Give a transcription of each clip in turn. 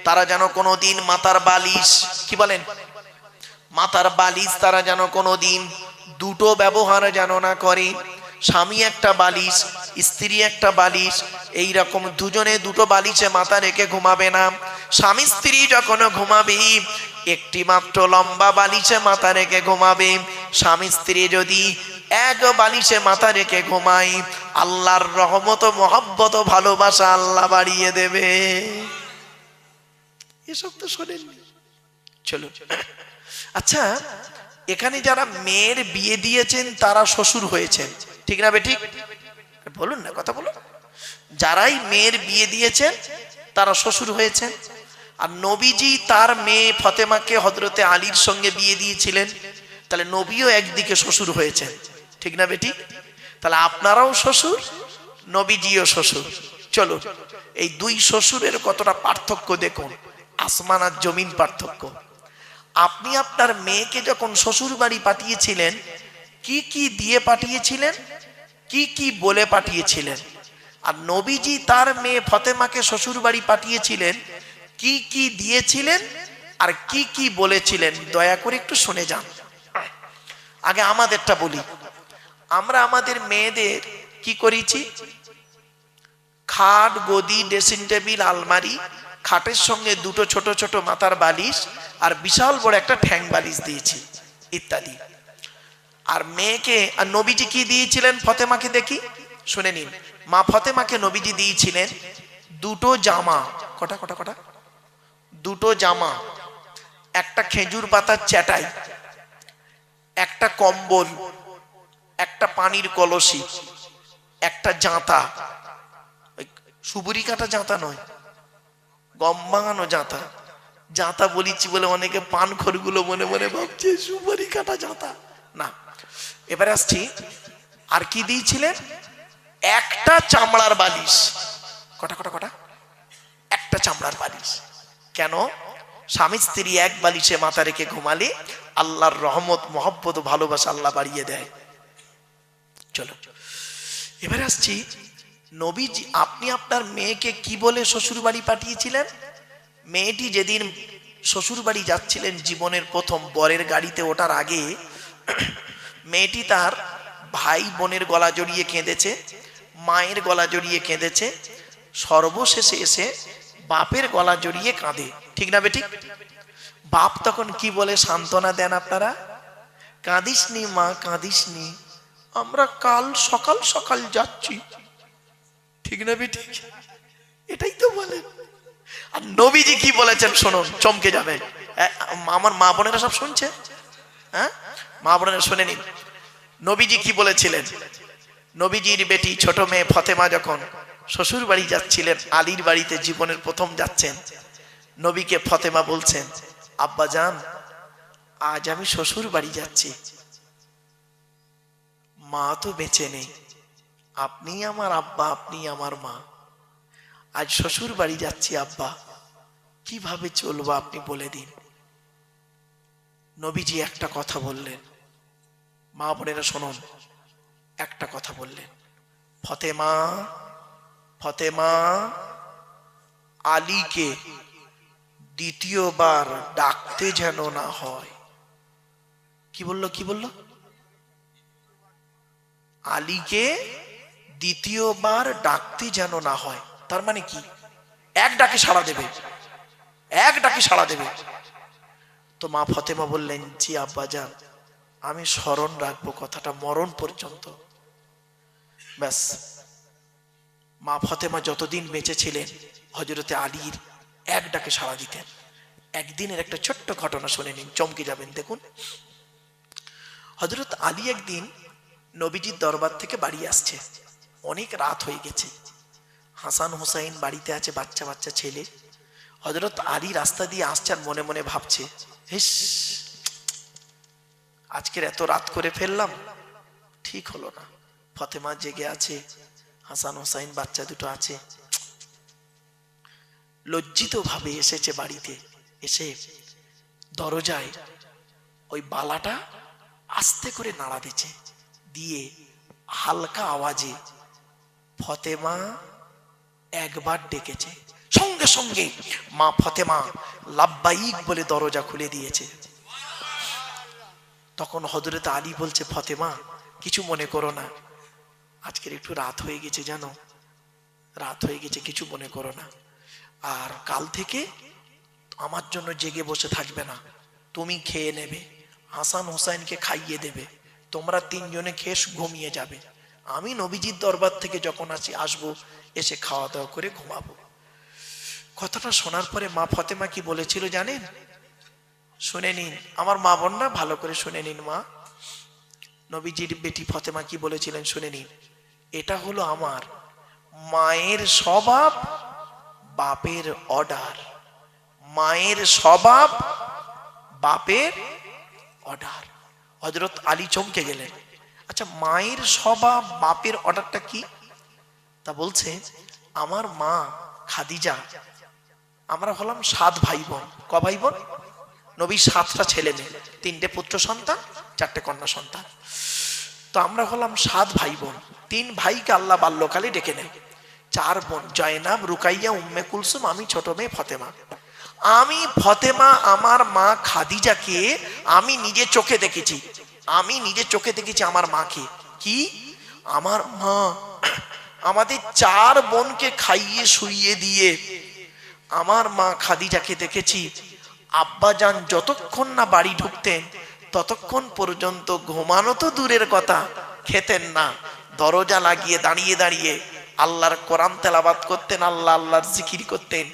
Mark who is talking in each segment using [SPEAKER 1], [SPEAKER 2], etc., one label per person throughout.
[SPEAKER 1] তারা যেন কোনোদিন মাথার বালিশ, কি বলেন, মাথার বালিশ তারা যেন কোনোদিন দুটো ব্যবহার যেন না করে। স্বামী একটা বালিশ, স্ত্রী একটা বালিশ, এই রকম দুজনে দুটো বালিশে মাথা রেখে ঘুমাবে না। স্বামী স্ত্রী যখন ঘুমাবে একটি মাত্র লম্বা বালিশে মাথা রেখে ঘুমাবে। স্বামী স্ত্রী যদি এক বালিশে মাথা রেখে ঘুমায়, আল্লাহর রহমত, মহব্বত, ভালোবাসা আল্লাহ বাড়িয়ে দেবে। এসব তো শোনেননি। চলো, আচ্ছা, এখানে যারা মেয়ের বিয়ে দিয়েছেন তারা শ্বশুর হয়েছেন, ঠিক না বেঠিক? বলুন না, কথা বলুন। যারাই মেয়ের বিয়ে দিয়েছেন তারা শ্বশুর হয়েছেন। আর নবীজি তার মেয়ে ফতেমাকে হযরতে আলীর সঙ্গে বিয়ে দিয়েছিলেন, তাহলে নবীও একদিকে শ্বশুর হয়েছেন, ঠিক না বেঠিক? তাহলে আপনারাও শ্বশুর, নবীজিও শ্বশুর। চলো, এই দুই শ্বশুরের কতটা পার্থক্য দেখুন, আসমান আর জমিন পার্থক্য। আপনি আপনার মেয়েকে যখন শ্বশুর বাড়ি পাঠিয়েছিলেন, কি কি দিয়ে পাঠিয়েছিলেন, কি কি বলে পাঠিয়েছিলেন? আর নবীজি তার মেয়ে ফতেমাকে শ্বশুর বাড়ি পাঠিয়েছিলেন, কি কি দিয়েছিলেন আর কি কি বলেছিলেন? দয়া করে একটু শুনে যান। আগে আমাদেরটা বলি। আমরা আমাদের মেয়েদের কি করেছি? খাট, গদি, ড্রেসিং টেবিল, আলমারি, খাটের সঙ্গে দুটো ছোট ছোট মাথার বালিশ আর বিশাল বড় একটা ঠ্যাং বালিশ দিয়েছি, ইত্যাদি। আর মেয়েকে, আর নবীজি কি দিয়েছিলেন ফতেমাকে? দেখি, শুনে নিন। মা ফতেমাকে নবীজি দিয়েছিলেন দুটো জামা। কটা কটা কটা? দুটো জামা, একটা খেজুর পাতার চাটাই, একটা কম্বল, একটা পানির কলসি, একটা জাঁতা। সুবুরি কাটা জাঁতা নয়, গম ভাঙানো জাঁতা। জাঁতা বলিছি বলে অনেকে পান খড়গুলো মনে মনে ভাবছে সুবুরি কাটা জাঁতা না। এবারে আসছি, আর কি দিয়েছিলেন? একটা চামড়ার বালিশ। কটা কটা কটা? একটা চামড়ার বালিশ। কেন? স্বামী স্ত্রী এক বালিশে মাথা রেখে ঘুমালে আল্লাহর রহমত, মহব্বত, ভালোবাসা আল্লাহ বাড়িয়ে দেয়। চলো, এবারে আসছি, নবীজি আপনি আপনার মেয়েকে কি বলে শ্বশুর বাড়ি পাঠিয়েছিলেন? মেয়েটি যেদিন শ্বশুর বাড়ি যাচ্ছিলেন, জীবনের প্রথম বরের গাড়িতে ওঠার আগে মেয়েটি তার ভাই বোনের গলা জড়িয়ে কেঁদেছে, মায়ের গলা জড়িয়ে কেঁদেছে, সর্বশেষে এসে বাপের গলা জড়িয়ে কাঁদে, ঠিক না বেঠিক? বাপ তখন কি বলে সান্ত্বনা দেন আপনারা? কাঁদিসনি মা, কাঁদিসনি, আমরা কাল সকাল সকাল যাচ্ছি, ঠিক না বেঠিক? এটাই তো বলেন। আর নবীজি কি বলেছেন শুনুন, চমকে যাবেন। আমার মা বোনেরা সব শুনছে, হ্যাঁ, মা বোনেরা শুনে নিন। নবীজি কি বলেছিলেন? নবীজির বেটি ছোট মেয়ে ফতেমা যখন শ্বশুর বাড়ি যাচ্ছিলেন, আলীর বাড়িতে জীবনের প্রথম যাচ্ছেন, নবীকে ফতেমা বলছেন, আব্বা জান, আজ আমি শ্বশুর বাড়ি যাচ্ছি, মা তো বেঁচে নেই, আপনি আমার আব্বা, আপনি আমার মা, আজ শ্বশুর বাড়ি যাচ্ছি আব্বা, কিভাবে চলবো আপনি বলে দিন। নবীজি একটা কথা বললেন, মা বোনেরা শুনুন, একটা কথা বললেন, ফতেমা, ফতেমা, আলীকে দ্বিতীয়বার ডাকতে যেন না হয়। কি বললো? কি বললো? আলীকে দ্বিতীয়বার ডাকতে যেন না হয়। তার মানে কি? এক ডাকে সাড়া দেবে, এক ডাকে সাড়া দেবে। তো মা ফতেমা বললেন, জি আব্বাজান, আমি স্মরণ রাখবো কথাটা মরণ পর্যন্ত। ব্যাস, মা ফতেমা যতদিন বেঁচে ছিলেন হযরতে আলীর এক ডাকে সাড়া দিতেন। একদিনের একটা ছোট্ট ঘটনা শুনে নিন, চমকে যাবেন। দেখুন, হযরত আলী একদিন নবীজির দরবার থেকে বাড়ি আসছে, অনেক রাত হয়ে গেছে, হাসান হুসাইন বাড়িতে আছে, বাচ্চা বাচ্চা ছেলে। হযরত আলী রাস্তা দিয়ে আসছে আর মনে মনে ভাবছে, হিস, আজকের এত রাত করে ফেললাম, ঠিক হলো না। ফতেমা জেগে আছে, হাসান হুসাইন বাচ্চা দুটো আছে। লজ্জিত ভাবে এসেছে বাড়িতে, এসে দরজায় ওই বালাটা আস্তে করে নাড়া দিচ্ছে, দিয়ে হালকা আওয়াজে ফতেমা একবার ডেকেছে, সঙ্গে সঙ্গে মা ফতেমা লাব্বাইক বলে দরজা খুলে দিয়েছে। তখন হযরত আলী বলছে, ফতেমা কিছু মনে করো না, আজকের একটু রাত হয়ে গেছে, জানো রাত হয়ে গেছে, কিছু মনে করো না, আর কাল থেকে আমার জন্য জেগে বসে থাকবে না, তুমি খেয়ে নেবে, হাসান হোসাইনকে খাইয়ে দেবে, তোমরা তিনজনে খেয়ে ঘুমিয়ে যাবে, আমি নবীজির দরবার থেকে যখন আসবো এসে খাওয়া দাওয়া করে ঘুমাবো। কথাটা শোনার পরে মা ফতেমা কি বলেছিল জানেন? শুনে নিন আমার মা বোনরা, ভালো করে শুনে নিন। মা নবীজির বেটি ফতেমা কি বলেছিলেন শুনে নিন। এটা হলো আমার মায়ের স্বভাব, বাপের অর্ডার। মায়ের স্বভাব, বাপের অর্ডার। হযরত আলী চমকে গেলেন। আচ্ছা, মায়ের স্বভাব বাপের অর্ডারটা কি? তা বলছে, আমার মা খাদিজা, আমরা হলাম 7 ভাই বোন। ক ভাই বোন? নবীর 7টা ছেলে মেয়ে, 3টে পুত্র সন্তান, 4টে কন্যা সন্তান। তো আমরা হলাম 7 ভাই বোন। 3 ভাইকে আল্লাহ বাল্যকালে ডেকে নেয়, 4 বোন জয়নাব, রুকাইয়া, উম্মে কুলসুম, আমি ছোট মেয়ে ফতেমা। আমি ফতেমা আমার মা খাদিজাকে আমি নিজে চোখে দেখেছি, আমি নিজে চোখে দেখেছি আমার মাকে। কি? আমার মা আমাদের 4 বোনকে খাইয়ে শুইয়ে দিয়ে আমার মা খাদিজাকে দেখেছি আব্বাজান যতক্ষণ না বাড়ি ঢুকতেন ততক্ষণ পর্যন্ত ঘুমানো তো দূরের কথা, খেতেন না, দরজা লাগিয়ে দাঁড়িয়ে দাঁড়িয়ে আল্লাহর কোরআন তেলাওয়াত করতেন, আল্লাহ আল্লাহর জিকির করতেন।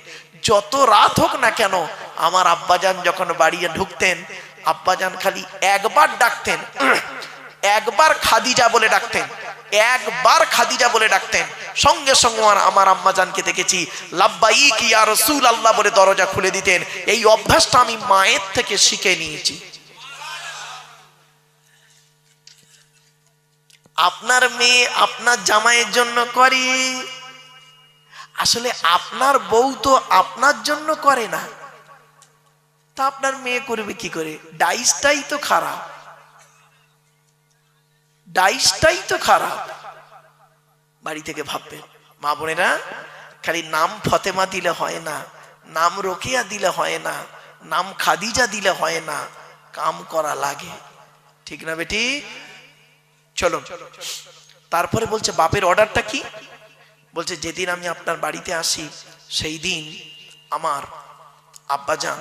[SPEAKER 1] যত রাত হোক না কেন আমার আব্বাজান যখন বাড়ি ঢুকতেন, আব্বাজান খালি একবার ডাকতেন, একবার খাদিজা বলে ডাকতেন, একবার খাদিজা বলে ডাকতেন, সঙ্গে সঙ্গে আমার আম্মাজানকে দেখেছি লাব্বাইক ইয়া রাসূলুল্লাহ বলে দরজা খুলে দিতেন। এই অভ্যাসটা আমি মায়ের থেকে শিখে নিয়েছি। আপনার মেয়ে আপনার জামাইয়ের জন্য করে, আসলে আপনার বউ তো আপনার জন্য করে না, তা আপনার মেয়ে করবে কি করে? ডাইসটাই তো খারাপ, ডাইসটাই তো খারাপ। বাড়ি থেকে ভাববেন মা বোনেরা, খালি নাম ফতেমা দিলে হয় না, নাম রোকেয়া দিলে হয় না, নাম খাদিজা দিলে হয় না, কাম করা লাগে, ঠিক না বেটি? চলো তারপরে বলছে বাপের অর্ডারটা কি? বলছে যেদিন আমি আপনার বাড়িতে আসি সেই দিন আমার আব্বাজান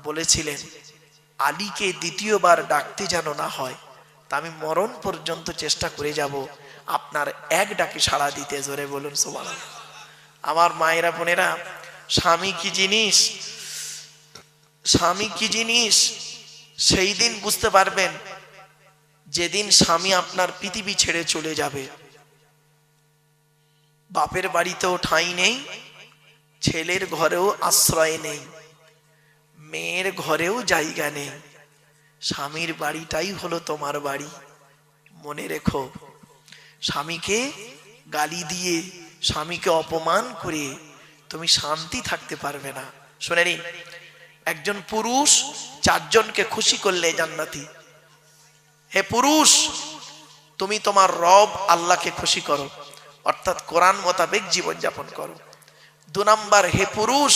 [SPEAKER 1] বলেছিলেন আলীকে দ্বিতীয়বার ডাকতে যেন না হয়, তা আমি মরণ পর্যন্ত চেষ্টা করে যাব আপনার এক ডাকে সাড়া দিতে। জোরে বলুন সুবহানাল্লাহ। আমার মায়েরা বোনেরা, স্বামী কি জিনিস, স্বামী কি জিনিস সেই দিন বুঝতে পারবেন যেদিন স্বামী আপনার পৃথিবী ছেড়ে চলে যাবে। বাপের বাড়িতেও ঠাঁই নেই, ছেলের ঘরেও আশ্রয় নেই, মেয়ের ঘরেও জায়গা নেই, স্বামীর বাড়িটাই হলো তোমার বাড়ি। মনে রেখো, স্বামীকে গালি দিয়ে, স্বামীকে অপমান করে তুমি শান্তি থাকতে পারবে না। শুনে নিন, একজন পুরুষ 4 জনকে খুশি করলে জান্নাতি। হে পুরুষ, তুমি তোমার রব আল্লাহকে খুশি করো, অর্থাৎ কোরআন মোতাবেক জীবন যাপন করো। 2 নাম্বার, হে পুরুষ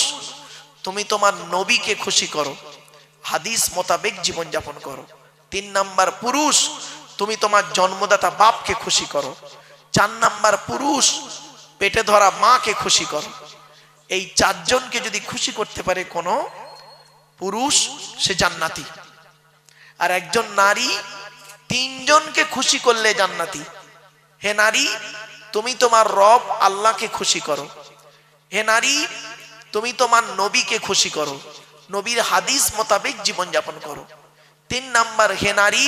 [SPEAKER 1] তুমি তোমার নবীকে খুশি করো, হাদিস মোতাবেক জীবন যাপন করো। 3 নাম্বার, পুরুষ তুমি তোমার জন্মদাতা বাপকে খুশি করো। 4 নাম্বার, পুরুষ পেটে ধরা মাকে খুশি করো। এই 4 জনকে যদি খুশি করতে পারে কোনো পুরুষ, সে জান্নাতি। আর একজন নারী 3 জনকে খুশি করলে জান্নাতি। হে নারী, তুমি তোমার রব আল্লাহকে খুশি করো। হে নারী, তুমি তোমার নবীকে খুশি করো, নবীর হাদিস মোতাবেক জীবন যাপন করো। 3 নাম্বার, হে নারী,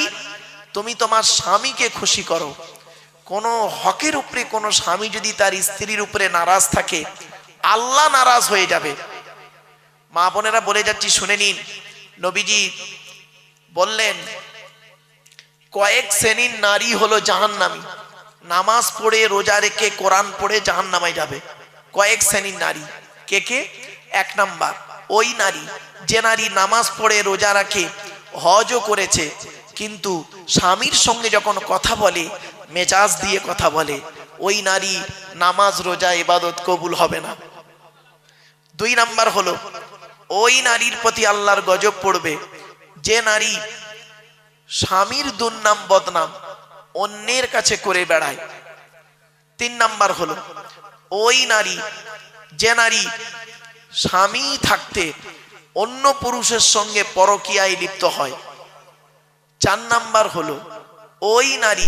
[SPEAKER 1] তুমি তোমার স্বামীকে খুশি করো। কোনো হকের উপরে কোনো স্বামী যদি তার স্ত্রীর উপরে নারাজ থাকে, আল্লাহ নারাজ হয়ে যাবে। মা বোনেরা বলে যাচ্ছি, শুনে নিন। নবীজি বললেন কয়েক শ্রেণীর নারী হলো জাহান্নামী, নামাজ পড়ে রোজা রেখে কোরআন পড়ে জাহান্নামে যাবে। কয়েক শ্রেণীর নারী কে কে? 1 নাম্বার, ওই নারী যে নারী নামাজ পড়ে রোজা রাখে, হজও করেছে, কিন্তু স্বামীর সঙ্গে যখন কথা বলে মেজাজ দিয়ে কথা বলে, ওই নারী নামাজ রোজা ইবাদত কবুল হবে না। দুই নাম্বার হলো ওই নারীর প্রতি আল্লাহর গজব পড়বে যে নারী স্বামীর দুর্নাম বদনাম অন্যের কাছে করে বেড়ায়। তিন নাম্বার হলো ওই নারী যে নারী স্বামী থাকতে অন্য পুরুষের সঙ্গে পরকীয়ায় লিপ্ত হয়। চার নাম্বার হলো ওই নারী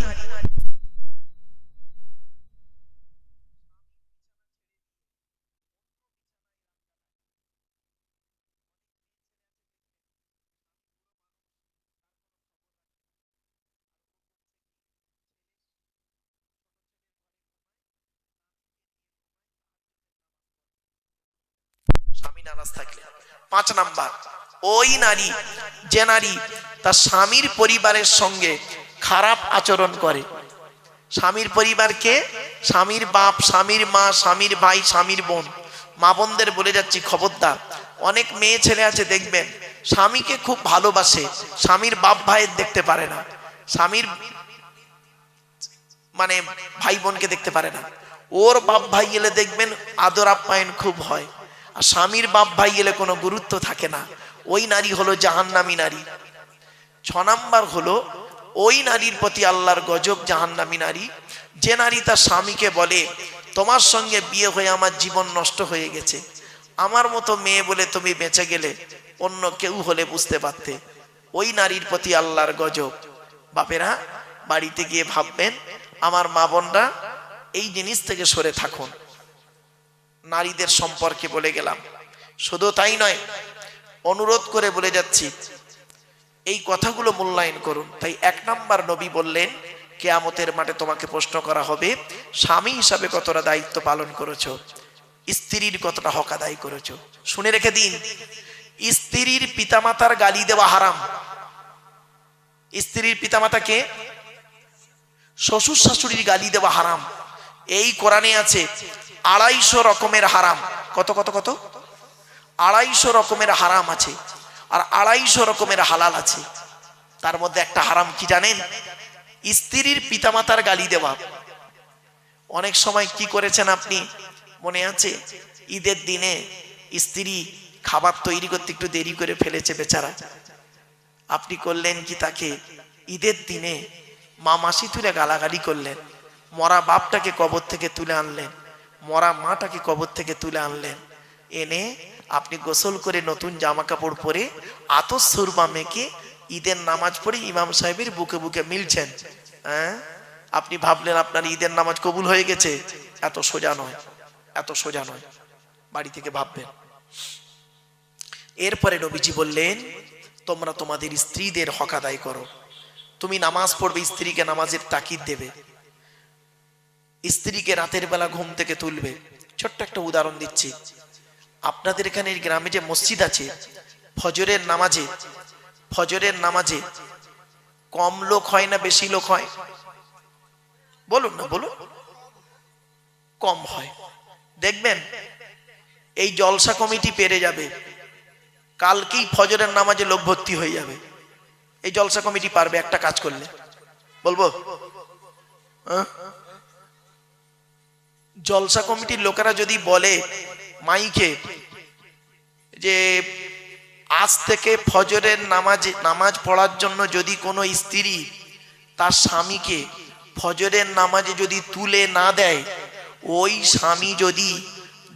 [SPEAKER 1] স্বামী নারাজ থাকলে। পাঁচ নাম্বার ওই নারী যে নারী তার স্বামীর পরিবারের সঙ্গে খারাপ আচরণ করে। স্বামীর পরিবারকে, স্বামীর বাপ, স্বামীর মা, স্বামীর ভাই, স্বামীর বোন, মা বোনদের বলে যাচ্ছি খবরদার। অনেক মেয়ে ছেলে আছে দেখবেন স্বামীকে খুব ভালোবাসে, স্বামীর বাপ ভাইয়ের দেখতে পারে না, স্বামীর মানে ভাই বোনকে দেখতে পারে না। ওর বাপ ভাই এলে দেখবেন আদর আপ্যায়ন খুব হয়, আর স্বামীর বাপ ভাই এলে কোনো গুরুত্ব থাকে না। ওই নারী হলো জাহান্নামী নারী। ছ নাম্বার হলো ওই নারীর প্রতি আল্লাহর গজব, জাহান্নামী নারী যে নারী তার স্বামীকে বলে তোমার সঙ্গে বিয়ে হয়ে আমার জীবন নষ্ট হয়ে গেছে, আমার মতো মেয়ে বলে তুমি বেঁচে গেলে, অন্য কেউ হলে বুঝতে পারতে। ওই নারীর প্রতি আল্লাহর গজব। বাপেরা বাড়িতে গিয়ে ভাববেন আমার মা বোনরা এই জিনিস থেকে সরে থাকুন। নারীদের সম্পর্কে বলে গেলাম, শুধু তাই নয়, অনুরোধ করে বলে যাচ্ছি এই কথাগুলো মূল্যায়ন করুন। তাই এক নাম্বার নবী বললেন কিয়ামতের মাঠে তোমাকে প্রশ্ন করা হবে স্বামী হিসাবে কতটা দায়িত্ব পালন করেছো, স্ত্রীর কতটা হক আদায় করেছো। শুনে রেখে দিন, স্ত্রীর পিতামাতার গালি দেওয়া হারাম। স্ত্রীর পিতামাতাকে, শ্বশুর শাশুড়ির গালি দেওয়া হারাম। এই কোরআনে আছে 250 রকমের হারাম। কত কত কত? 250 রকমের হারাম আছে, আর 250 রকমের হালাল আছে। তার মধ্যে একটা হারাম কি জানেন? স্ত্রীর পিতামাতার গালি দেওয়া। অনেক সময় কি করেছেন আপনি মনে আছে? ঈদের দিনে স্ত্রী খাবার তৈরি করতে একটু দেরি করে ফেলেছে বেচারা, আপনি করলেন কি তাকে ঈদের দিনে মা মাসি তুলে গালাগালি করলেন, মরা বাপটাকে কবর থেকে তুলে আনলেন, মরা মাটাকে কবর থেকে তুলে আনলেন, এনে আপনি গোসল করে নতুন জামা কাপড় পরে আতর সুরমা মেখে ঈদের নামাজ পড়ে ইমাম সাহেবের বুকে বুকে মিলছেন। হ্যাঁ, আপনি ভাবলেন আপনার ঈদের নামাজ কবুল হয়ে গেছে। এত সোজা নয়, এত সোজা নয়, বাড়ি থেকে ভাববেন। এরপরে নবীজি বললেন তোমরা তোমাদের স্ত্রীদের হক আদায় করো। তুমি নামাজ পড়বে, স্ত্রীকে নামাজের তাকিদ দেবে, স্ত্রীকে রাতের বেলা ঘুম থেকে তুলবে। ছোট্ট একটা উদাহরণ দিচ্ছি, আপনাদের এখানে গ্রামে যে মসজিদ আছে, ফজরের নামাজে কম লোক হয় না বেশি লোক হয়? বলুন না, বলুন। কম হয়। দেখবেন এই জলসা কমিটি পেরে যাবে, কালকেই ফজরের নামাজে লোক ভর্তি হয়ে যাবে। এই জলসা কমিটি পারবে একটা কাজ করলে, বলবো জলসা কমিটির লোকেরা যদি বলে মাইকে যে আজ থেকে ফজরের নামাজ পড়ার জন্য যদি কোনো স্ত্রী তার স্বামীকে ফজরের নামাজে যদি তুলে না দেয়, ওই স্বামী যদি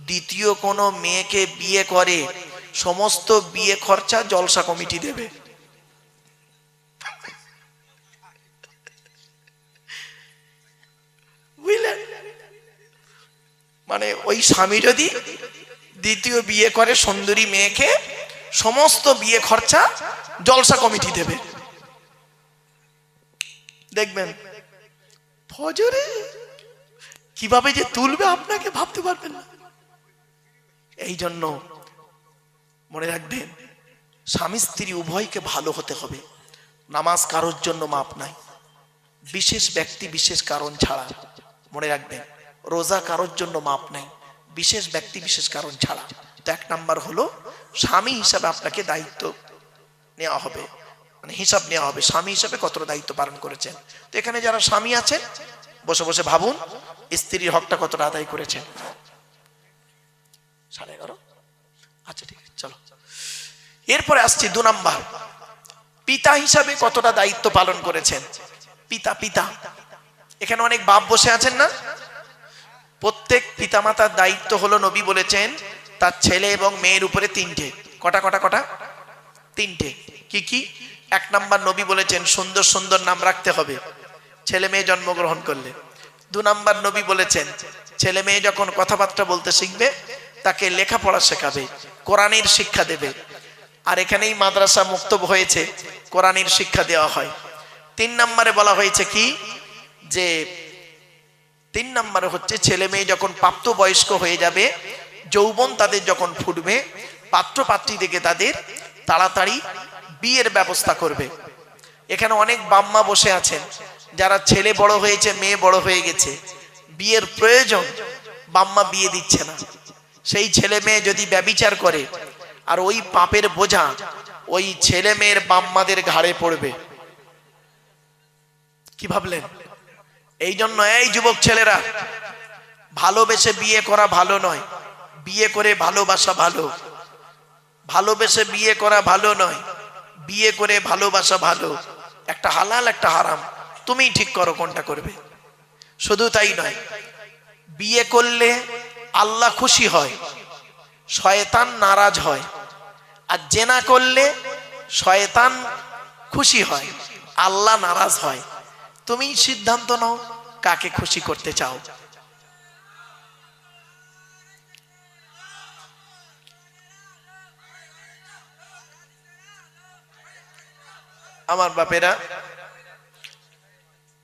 [SPEAKER 1] দ্বিতীয় কোনো মেয়েকে বিয়ে করে, সমস্ত বিয়ে খরচা জলসা কমিটি দেবে। বুঝলেন? মানে ওই স্বামী যদি দ্বিতীয় বিয়ে করে সুন্দরী মেয়েকে, সমস্ত বিয়ে খরচা জলসা কমিটি দেবে। দেখবেন ফজরে কিভাবে যে তুলবে আপনাকে ভাবতে পারবেন না। এই জন্য মনে রাখবেন স্বামী স্ত্রী উভয়কে ভালো হতে হবে। নামাজ কারোর জন্য মাপ নাই, বিশেষ ব্যক্তি বিশেষ কারণ ছাড়া। মনে রাখবেন রোজা কারোর জন্য মাপ নাই, বিশেষ ব্যক্তি বিশেষ কারণ ছাড়া। তো এক নাম্বার হলো স্বামী হিসাবে আপনাকে দায়িত্ব নেওয়া হবে, মানে হিসাব নেওয়া হবে স্বামী হিসাবে কতটা দায়িত্ব পালন করেছেন। তো এখানে যারা স্বামী আছেন বসে বসে ভাবুন স্ত্রীর হকটা কতটা আদায় করেছেন। 11:30 আচ্ছা ঠিক আছে, চলো এরপরে আসছি 2 নাম্বার, পিতা হিসাবে কতটা দায়িত্ব পালন করেছেন। পিতা পিতা এখানে অনেক বাপ বসে আছেন না, প্রত্যেক পিতামাতার দায়িত্ব হলো, নবী বলেছেন তার ছেলে এবং মেয়ের উপরে 3টে। কটা কটা কটা? 3টে। কি কি? 1 নাম্বার নবী বলেছেন সুন্দর সুন্দর নাম রাখতে হবে ছেলে মেয়ে জন্মগ্রহণ করলে। 2 নাম্বার নবী বলেছেন ছেলে মেয়ে যখন কথাবার্তা বলতে শিখবে তাকে লেখাপড়া শেখাবে, কোরআনের শিক্ষা দেবে। আর এখানেই মাদ্রাসা মুক্তব হয়েছে, কোরআনের শিক্ষা দেওয়া হয়। 3 নম্বরে বলা হয়েছে কি, যে 3 নম্বরে হচ্ছে ছেলে মেয়ে যখন প্রাপ্তবয়স্ক হয়ে যাবে, যৌবন তাদের যখন ফুটবে, পাত্র পাত্রী থেকে তাদের তাড়াতাড়ি বিয়ের ব্যবস্থা করবে। এখানে অনেক বাম্মা বসে আছেন যারা ছেলে বড় হয়েছে, মেয়ে বড় হয়ে গেছে, বিয়ের প্রয়োজন, বাম্মা বিয়ে দিচ্ছে না। সেই ছেলে মেয়ে যদি ব্যভিচার করে আর ওই পাপের বোঝা ওই ছেলে মেয়ের বাম্মাদের ঘাড়ে পড়বে। কি ভাবলেন? এই জন্য এই যুবক ছেলেরা, ভালোবেসে বিয়ে করা ভালো নয়, বিয়ে করে ভালোবাসা ভালো। ভালোবেসে বিয়ে করা ভালো নয়, বিয়ে করে ভালোবাসা ভালো। একটা হালাল একটা হারাম, তুমিই ঠিক করো কোনটা করবে। শুধু তাই নয়, বিয়ে করলে আল্লাহ খুশি হয়, শয়তান নারাজ হয়। আর জেনা করলে শয়তান খুশি হয়, আল্লাহ নারাজ হয়। তুমি সিদ্ধান্ত নাও কাকে খুশি করতে চাও। আমার বাপেরা,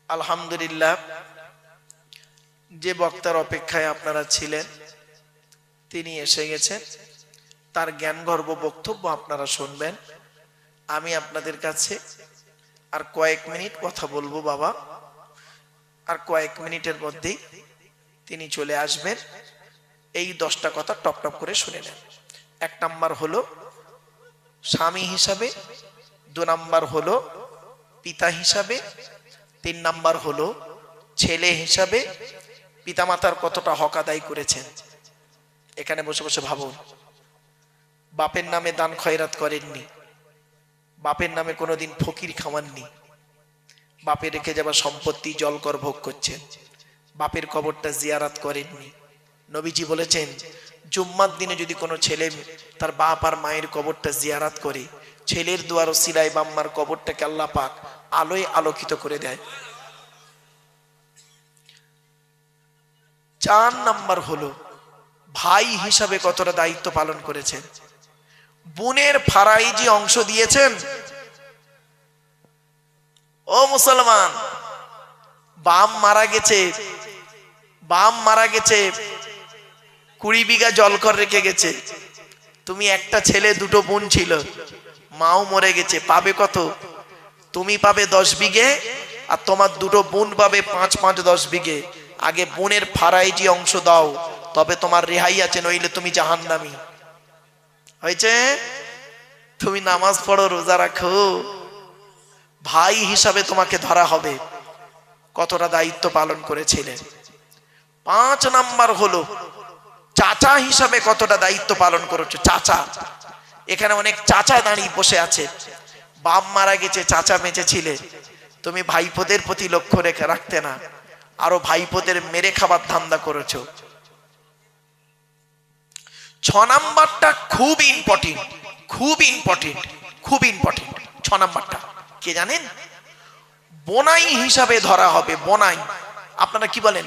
[SPEAKER 1] আলহামদুলিল্লাহ, যে বক্তার অপেক্ষায় আপনারা ছিলেন তিনি এসে গেছেন, তার জ্ঞানগর্ভ বক্তব্য আপনারা শুনবেন। আমি আপনাদের কাছে আর কয়েক মিনিট কথা বলবো বাবা, আর কয়েক মিনিটের মধ্যেই তিনি চলে আসবেন। এই 10টা কথা টপ টপ করে শুনে নেন। 1 নাম্বার হলো স্বামী হিসাবে, 2 নাম্বার হলো পিতা হিসাবে, 3 নাম্বার হলো ছেলে হিসাবে পিতামাতার কতটা হক আদায় করেছেন। এখানে বসে বসে ভাবুন, বাপের নামে দান খয়রাত করেননি, বাপের নামে কোনোদিন ফকির খাওয়াননি, বাপের রেখে যাওয়া সম্পত্তি জলকর ভোগ করছেন, বাপের কবরটা জিয়ারাত করেননি। নবীজি বলেছেন জুম্মার দিনে যদি কোনো ছেলে তার বাপ আর মায়ের কবরটা জিয়ারাত করে, ছেলের দুয়ার ওসিলায় বাম্মার কবরটাকে আল্লাহ পাক আলোয় আলোকিত করে দেয়। 4 নাম্বার হলো ভাই হিসাবে কতটা দায়িত্ব পালন করেছেন। বোনের ফারাইজি অংশ দিয়েছেন। ও মুসলমান, বাপ মারা গেছে, বাপ মারা গেছে, 20 বিঘা জলকর রেখে গেছে। তুমি একটা ছেলে, 2টো বোন ছিল, মাও মরে গেছে, পাবে কত? তুমি পাবে 10 বিঘে আর তোমার 2টো বোন পাবে 5-5 10 বিঘে। আগে বোনের ফারাইজি অংশ দাও, তবে তোমার রেহাই আছে, নইলে তুমি জাহান্নামী। হয়েছে? তুমি নামাজ পড়ো, রোজা রাখো, ভাই হিসাবে তোমাকে ধরা হবে কতটা দায়িত্ব পালন করেছিলেন। 5 নাম্বার হলো চাচা হিসাবে কতটা দায়িত্ব পালন করেছো। চাচা, এখানে অনেক চাচা দাঁড়িয়ে বসে আছে, বাপ মারা গেছে, চাচা বেঁচে ছিলে, তুমি ভাইপোদের প্রতি লক্ষ্য রেখে রাখতে না, আরো ভাইপোদের মেরে খাবার ধান্দা করেছো। 6 নাম্বারটা খুব ইম্পর্টেন্ট, খুব ইম্পর্টেন্ট, খুব ইম্পর্টেন্ট। 6 নাম্বারটা কে জানেন? বোনাই হিসাবে ধরা হবে। বোনাই, আপনারা কি বলেন?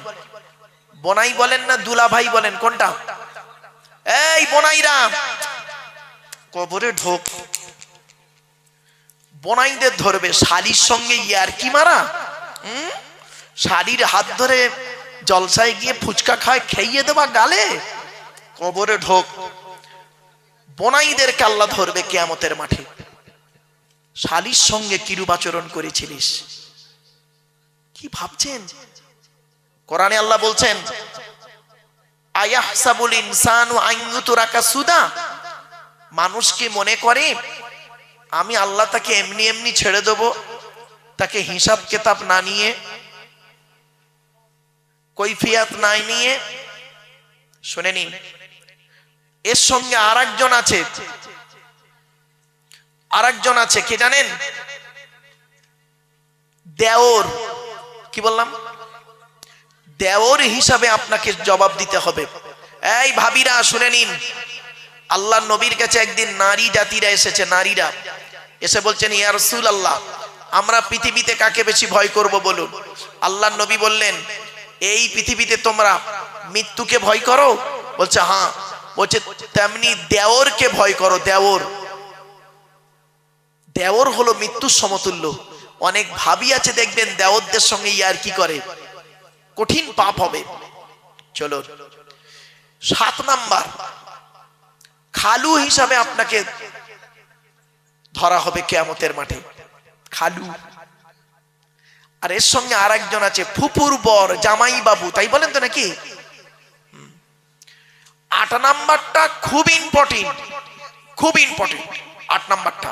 [SPEAKER 1] বোনাই বলেন না দুলা ভাই বলেন? কোনটা? এই বোনাইরা কবরে ঢোক, বোনাইদের ধরবে। শালির সঙ্গে ইয়ারকি মারা, শালির হাত ধরে জলসায় গিয়ে ফুচকা খায়, খেয়ে দেবা গালে, কবরে ঢোক। বোনাইদেরকে আল্লাহ ধরবে কিয়ামতের মাঠে। শালির সঙ্গে কিরূপ আচরণ করেছিলিস, কি ভাবছেন? কোরআনে আল্লাহ বলছেন আয়াহসাবুল ইনসানু আন ইউতরাকা সুদা, মানুষ কি মনে করে আমি আল্লাহ তাকে এমনি এমনি ছেড়ে দেব, তাকে হিসাব কিতাব না নিয়ে, কৈফিয়াত না নিয়ে? শুনে নিন, এর সঙ্গে আরেকজন আছে, কে জানেন? দেওর। কি বললাম? দেওর হিসাবে আপনাকে জবাব দিতে হবে। এই ভাবিরা শুনে নিন, আল্লাহর নবীর কাছে একদিন নারী জাতিরা এসেছে। নারীরা এসে বলছেন, ইয়া রাসূলুল্লাহ, আমরা পৃথিবীতে কাকে বেশি ভয় করব বলুন। আল্লাহর নবী বললেন, এই পৃথিবীতে তোমরা মৃত্যুকে ভয় করো? বলছে হ্যাঁ। বলছে তেমনি দেওরকে ভয় করো। দেওর হলো মৃত্যুর সমতুল্য। অনেক ভাবি আছে দেখবেন দেওরদের সঙ্গে ইয়ার কি করে, কঠিন পাপ হবে। চলো 7 নাম্বার, খালু হিসাবে আপনাকে ধরা হবে কিয়ামতের মাঠে। খালু। আর এর সঙ্গে আরেকজন আছে ফুপুর বর, জামাই বাবু, তাই বলেন তো নাকি? 8 নাম্বারটা খুব ইম্পর্টেন্ট, 8 নাম্বারটা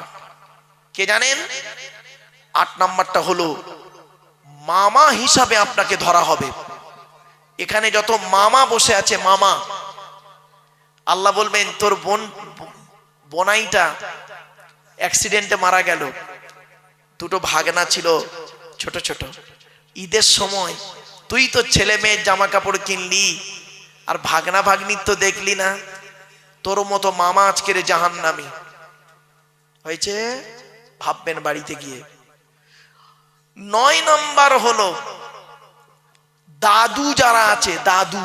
[SPEAKER 1] কে জানেন? 8 নাম্বারটা হলো মামা হিসাবে আপনাকে ধরা হবে। এখানে যত মামা বসে আছে, মামা, আল্লাহ বলবেন তোর বোনাইটা অ্যাক্সিডেন্টে মারা গেল, 2 ভাগনা ছিল ছোট ছোট, ঈদের সময় তুই তো ছেলে মেয়ের জামা কাপড় কিনলি আর ভাগনা ভাগ্নির তো দেখলি না, তোর মতো মামা আজকের জাহান্নামী হয়েছে, ভাববেন বাড়িতে গিয়ে। 9 নাম্বার হলো দাদু যারা আছে, দাদু।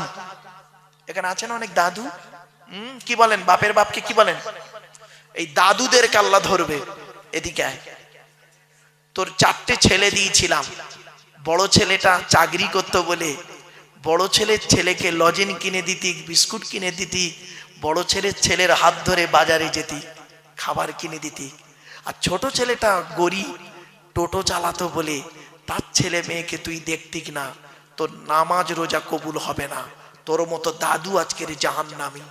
[SPEAKER 1] এখানে আছে না অনেক দাদু, কি বলেন, বাপের বাপকে কি বলেন? এই দাদুদেরকে আল্লাহ ধরবে। এদিকে আয়, তোর 4টে ছেলে দিয়েছিলাম, বড় ছেলেটা চাকরি করতো বলে বড় ছেলেকে লজেন কিনে দিতি, বিস্কুট কিনে দিতি, বড় ছেলের হাত ধরে বাজারে যেতি, খাবার কিনে দিতি। আর ছোট ছেলেটা গরিব, টোটো চালাতো বলে তার ছেলে মেয়েকে তুই দেখতি না, তোর নামাজ রোজা কবুল হবে না, তোর মতো দাদু আজকের জাহান্নামী।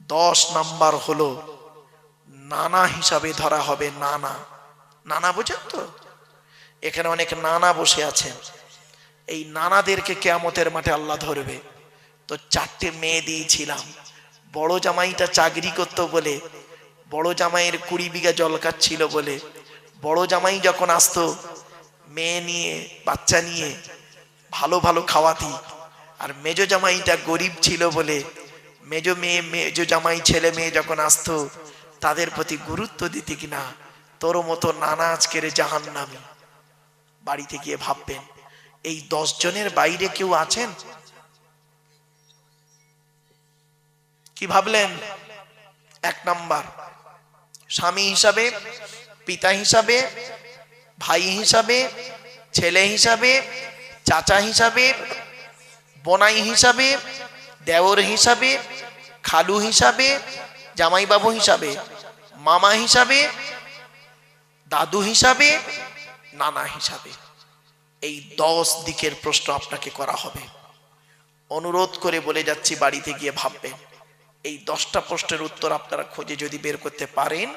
[SPEAKER 1] 10 নাম্বার হলো নানা হিসাবে ধরা হবে। নানা বোঝেন তো? এখানে অনেক নানা বসে আছেন, এই নানাদেরকে কিয়ামতের মাঠে আল্লাহ ধরবে। তো 4টে মেয়ে দিয়েছিলাম, বড় জামাইটা চাকরি করতো বলে, বড় জামাইয়ের 20 বিঘা জলকার ছিল বলে, বড় জামাই যখন আসতো মেয়ে নিয়ে, বাচ্চা নিয়ে ভালো ভালো খাওয়াতি। আর মেজো জামাইটা গরিব ছিল বলে মেজো জামাই ছেলে মেয়ে যখন আসতো তাদের প্রতি গুরুত্ব দিতি কিনা, তোর মতো নানা আজকের জাহান্নামী। বাড়িতে গিয়ে ভাববেন, এই 10 জনের বাইরে কেউ আছেন? কি ভাবলেন? 1 নাম্বার স্বামী হিসাবে, পিতা হিসাবে, ভাই হিসাবে, ছেলে হিসাবে, চাচা হিসাবে, বোনাই হিসাবে, দেওর হিসাবে, খালু হিসাবে, জামাইবাবু হিসাবে, মামা হিসাবে, দাদু হিসাবে, নানা হিসাবে। এই 10 দিকের প্রশ্ন আপনাকে করা হবে। অনুরোধ করে বলে যাচ্ছি, বাড়িতে গিয়ে ভাববেন। এই 10টা প্রশ্নের উত্তর আপনারা খুঁজে যদি বের করতে পারেন,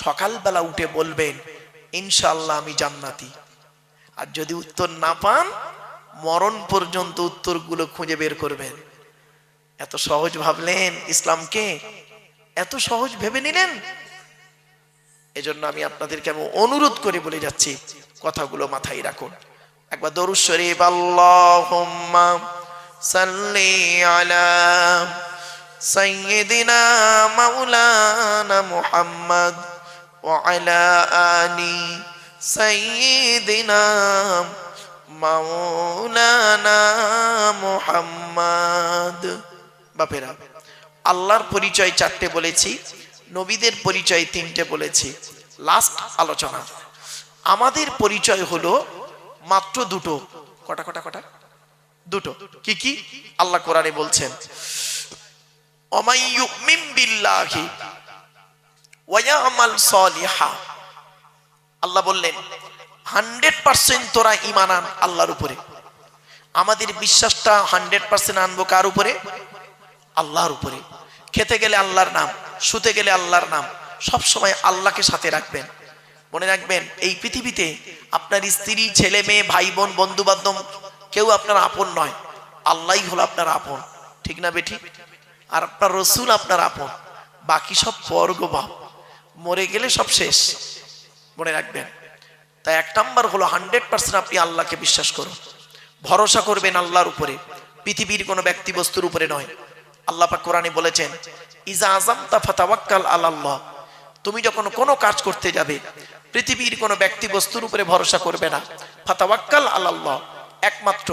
[SPEAKER 1] সকালবেলা উঠে বলবেন ইনশাআল্লাহ আমি জান্নাতি। আর যদি উত্তর না পান, মরণ পর্যন্ত উত্তরগুলো খুঁজে বের করবেন। এত সহজ ভাবলেন ইসলামকে, এত সহজ ভেবে নিলেন। এজন্য আমি আপনাদেরকে অনুরোধ করে বলে যাচ্ছি, কথাগুলো মাথায় রাখুন। একবার দরুদ শরীফ, আল্লাহুম্মা সাল্লি আলা সাইয়্যিদিনা মাওলানা মুহাম্মদ ওয়া আলা আলি সাইয়্যিদিনা মাওলানা মুহাম্মদ। বাপেরা, আল্লাহর পরিচয় 4টে বলেছি, নবীদের পরিচয় 3টে বলেছি। লাস্ট আলোচনা, আমাদের পরিচয় হলো মাত্র 2টো। কটা? 2টো। কি? আল্লাহ কোরআনে বলছেন, ওমাই ইউমিন বিল্লাহি ওয়া ইয়ামাল সালিহা। আল্লাহ বললেন 100% তোরা ঈমান আন আল্লাহর উপরে। আমাদের বিশ্বাসটা 100% আনবো কার উপরে? আল্লাহর উপরে। খেতে গেলে আল্লাহর নাম, শুতে গেলে আল্লাহর নাম, সব সময় আল্লাহকে সাথে রাখবেন। মনে রাখবেন, এই পৃথিবীতে আপনার স্ত্রী, ছেলে মেয়ে, ভাই বোন, বন্ধু বান্ধব কেউ আপনার আপন নয়, আল্লাহই হলো আপনার আপন। ঠিক না বেঠিক? আর আপনার রসুল আপনার আপন, বাকি সব পর গো বাপ, মরে গেলে সব শেষ, মনে রাখবেন। তাই 1 নাম্বার হলো 100% আপনি আল্লাহকে বিশ্বাস করুন, ভরসা করবেন আল্লাহর উপরে, পৃথিবীর কোনো ব্যক্তি বস্তুর উপরে নয়। আল্লাহ পাক কোরআনে বলেছেন, ইজা আযামতা ফাতাওয়াক্কাল আলাল্লাহ, তুমি যখন কোনো কাজ করতে যাবে পৃথিবীর কোনো ব্যক্তি বস্তুর উপরে ভরসা করবে না, ফাতাওয়াক্কাল আলাল্লাহ, একমাত্র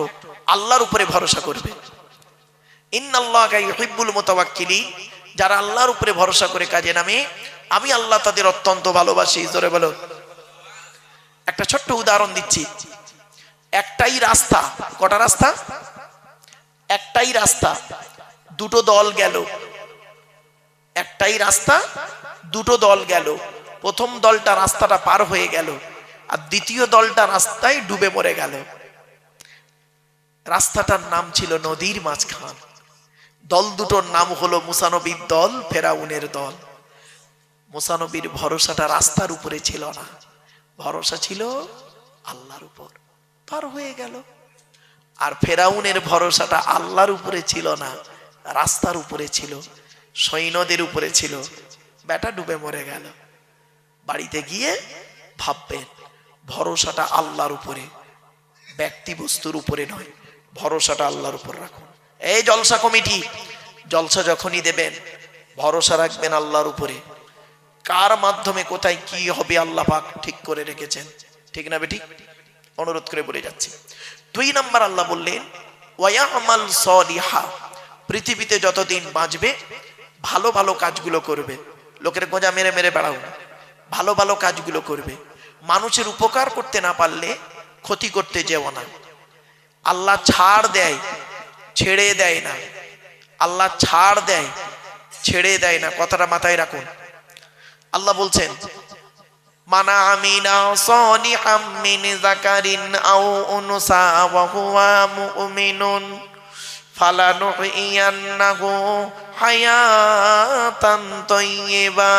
[SPEAKER 1] আল্লাহর উপরে ভরসা করবে। ইন্নাল্লাহা ইউহিব্বুল মুতাওয়াক্কিলিন, যারা আল্লাহর উপরে ভরসা করে কাজে নামে আমি আল্লাহ তাদের অত্যন্ত ভালোবাসি। জোরে বলো। একটা ছোট্ট উদাহরণ দিচ্ছি। একটাই রাস্তা, কটা রাস্তা? একটাই রাস্তা, দুটো দল গেল। একটাই রাস্তা, দুটো দল গেল। প্রথম দলটা রাস্তাটা পার হয়ে গেল, আর দ্বিতীয় দলটা রাস্তায় ডুবে মরে গেল। রাস্তাটার নাম ছিল নদীর মাঝখান। দল দুটোর নাম হলো মুসা নবীর দল, ফেরাউনের দল। মুসা নবীর ভরসাটা রাস্তার উপরে ছিল না, ভরসা ছিল আল্লাহর উপর, পার হয়ে গেল। আর ফেরাউনের ভরসাটা আল্লাহর উপরে ছিল না, রাস্তার উপরে ছিল, সৈন্যদের উপরে ছিল, বেটা ডুবে মরে গেল। বাড়িতে গিয়ে ভাববেন, ভরসাটা আল্লাহর উপরে, ব্যক্তি বস্তুর উপরে নয়, ভরসাটা আল্লাহর উপর রাখুন। এই জলসা কমিটি, জলসা যখনই দেবেন ভরসা রাখবেন আল্লাহর উপরে। কার মাধ্যমে কোথায় কি হবে আল্লাহ পাক ঠিক করে রেখেছেন, ঠিক না বেঠিক? অনুরোধ করে বলে যাচ্ছি। 2 নাম্বার আল্লাহ বললেন, ওয়ায়ামাল সলিহা, পৃথিবীতে যতদিন বাঁচবে ভালো ভালো কাজগুলো করবে। লোকের গোঁজা মেরে মেরে বেড়াও না, ভালো ভালো কাজগুলো করবে। মানুষের উপকার করতে না পারলে ক্ষতি করতে যেও না। আল্লাহ ছাড় দেয়, ছেড়ে দেয় না। আল্লাহ ছাড় দেয়, ছেড়ে দেয় না, কথাটা মাথায় রাখুন। আল্লাহ বলছেন, মানা আমিনা সলিহাম মিন যাকারিন আও উনসা ওয়া হুয়া মুমিনুন ফালানুহইয়ান্নাহু হায়াতান তাইয়্যিবা।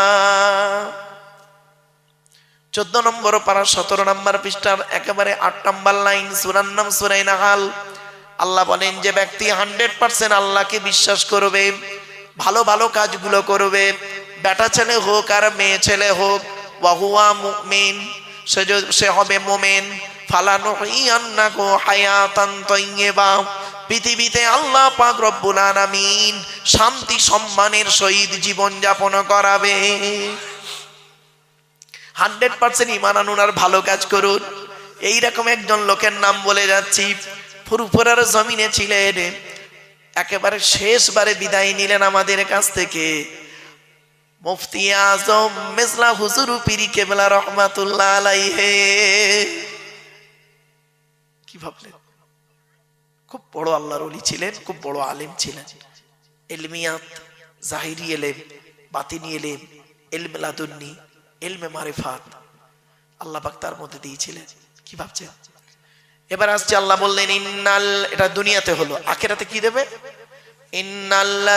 [SPEAKER 1] 14 নম্বর পারা 17 নম্বর পৃষ্ঠার একেবারে 8 নম্বর লাইন, সূরার নাম সূরা নাহাল। আল্লাহ বলেন, যে ব্যক্তি 100% আল্লাহকে বিশ্বাস করবে, ভালো ভালো কাজগুলো করবে, বেটা ছেলে হোক আর মেয়ে ছেলে হোক, ওয়া হুয়া মুমিন, সে হবে মুমিন, ফালানুহইয়ান্নাহু হায়াতান তাইয়্যিবা, পৃথিবীতে আল্লাহ পাক রব্বুল আলামিন শান্তি সম্মানের সহিত জীবন যাপন করাবে। 100% ঈমান আনুন আর ভালো কাজ করুন। এইরকম একজন লোকের নাম বলে যাচ্ছি, ফুরফুরার জমিনে ছিলেন, একেবারে শেষবারে বিদায় নিলেন আমাদের কাছ থেকে মুফতি আজম মেজলা হুজুর পীর কেবলা রহমাতুল্লাহ আলাইহি। কি ভাবলেন? খুব বড় আল্লাহর ওলি ছিলেন, খুব বড় আলেম ছিলেন। ইলমিয়াত, জাহিরি ইলম, বাতিনি ইলম, ইলম লাদুন্নি, ইলমে মারিফাত আল্লাহ পাক তার মধ্যে দিয়েছিলেন। কি ভাবছেন? এবার আসছে, আল্লাহ বললেন ইন্নাল, এটা দুনিয়াতে হলো, আখিরাতে কি দেবে? ইন্নাল্লাহ